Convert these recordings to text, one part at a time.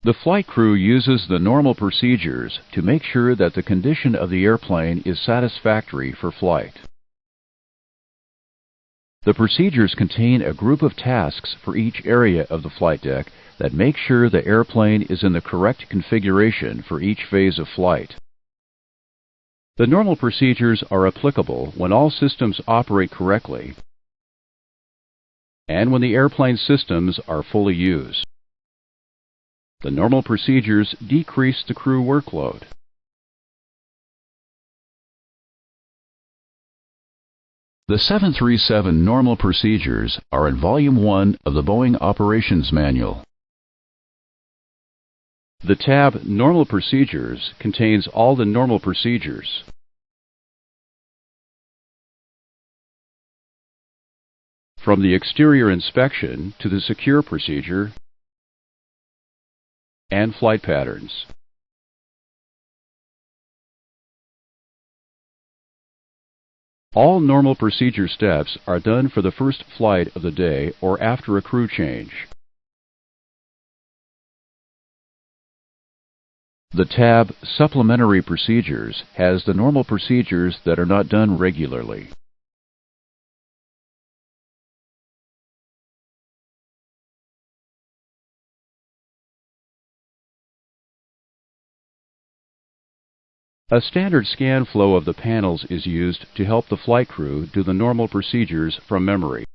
The flight crew uses the normal procedures to make sure that the condition of the airplane is satisfactory for flight. The procedures contain a group of tasks for each area of the flight deck that make sure the airplane is in the correct configuration for each phase of flight. The normal procedures are applicable when all systems operate correctly and when the airplane systems are fully used. The normal procedures decrease the crew workload. The 737 normal procedures are in Volume 1 of the Boeing Operations Manual. The tab Normal Procedures contains all the normal procedures. From the exterior inspection to the secure procedure and flight patterns. All normal procedure steps are done for the first flight of the day or after a crew change. The tab Supplementary Procedures has the normal procedures that are not done regularly. A standard scan flow of the panels is used to help the flight crew do the normal procedures from memory.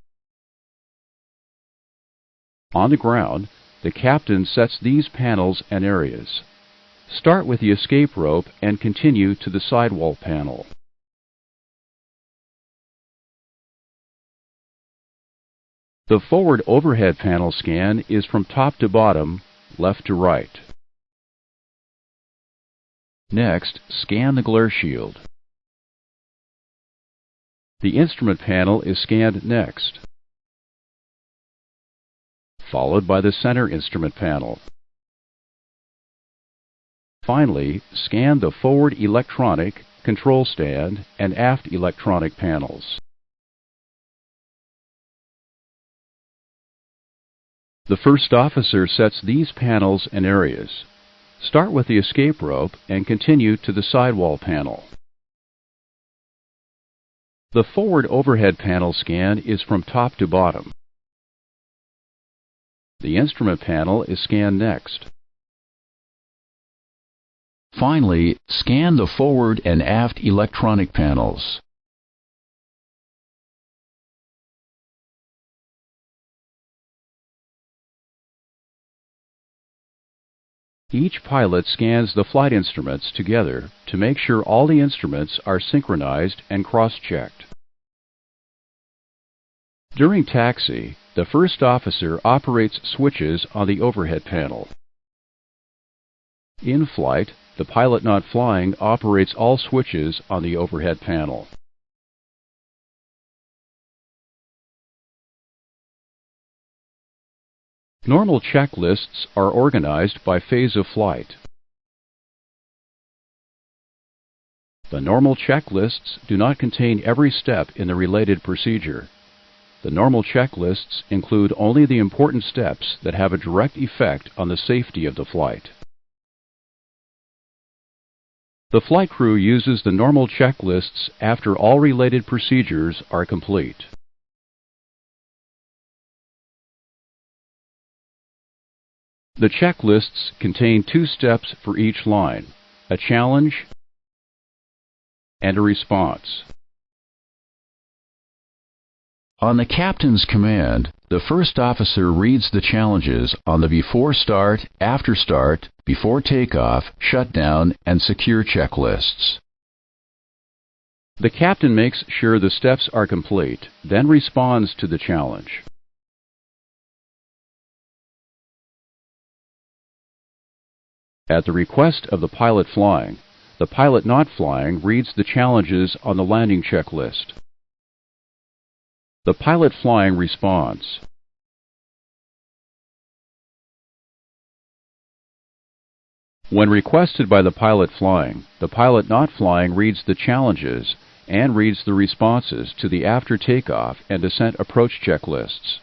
On the ground, the captain sets these panels and areas. Start with the escape rope and continue to the sidewall panel. The forward overhead panel scan is from top to bottom, left to right. Next, scan the glare shield. The instrument panel is scanned next, followed by the center instrument panel. Finally, scan the forward electronic, control stand, and aft electronic panels. The first officer sets these panels and areas. Start with the escape rope and continue to the sidewall panel. The forward overhead panel scan is from top to bottom. The instrument panel is scanned next. Finally, scan the forward and aft electronic panels. Each pilot scans the flight instruments together to make sure all the instruments are synchronized and cross-checked. During taxi, the first officer operates switches on the overhead panel. In flight, the pilot not flying operates all switches on the overhead panel. Normal checklists are organized by phase of flight. The normal checklists do not contain every step in the related procedure. The normal checklists include only the important steps that have a direct effect on the safety of the flight. The flight crew uses the normal checklists after all related procedures are complete. The checklists contain 2 steps for each line, a challenge and a response. On the captain's command, the first officer reads the challenges on the before start, after start, before takeoff, shutdown, and secure checklists. The captain makes sure the steps are complete, then responds to the challenge. At the request of the pilot flying, the pilot not flying reads the challenges on the landing checklist. The pilot flying responds. When requested by the pilot flying, the pilot not flying reads the challenges and reads the responses to the after takeoff and descent approach checklists.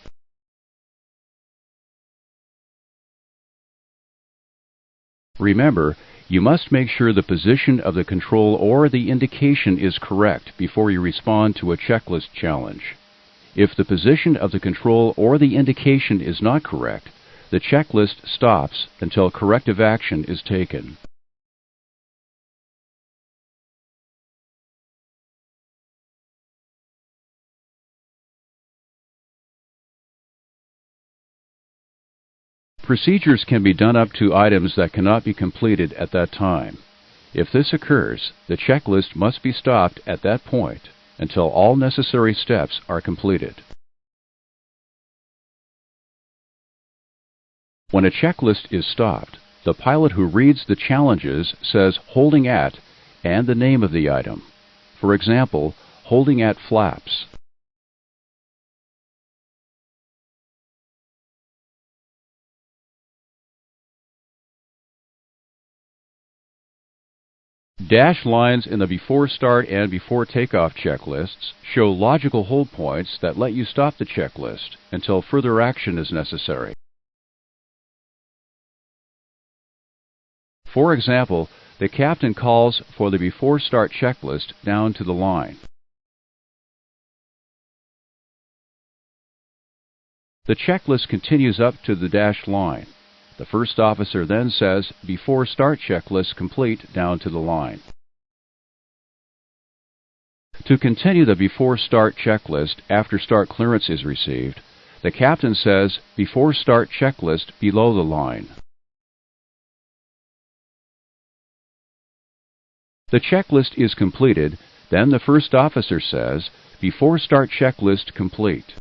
Remember, you must make sure the position of the control or the indication is correct before you respond to a checklist challenge. If the position of the control or the indication is not correct, the checklist stops until corrective action is taken. Procedures can be done up to items that cannot be completed at that time. If this occurs, the checklist must be stopped at that point until all necessary steps are completed. When a checklist is stopped, the pilot who reads the challenges says "holding at" and the name of the item. For example, holding at flaps. Dashed lines in the before start and before takeoff checklists show logical hold points that let you stop the checklist until further action is necessary. For example, the captain calls for the before start checklist down to the line. The checklist continues up to the dashed line. The first officer then says, "Before start checklist complete down to the line." To continue the before start checklist after start clearance is received, the captain says, "Before start checklist below the line." The checklist is completed, then the first officer says, "Before start checklist complete."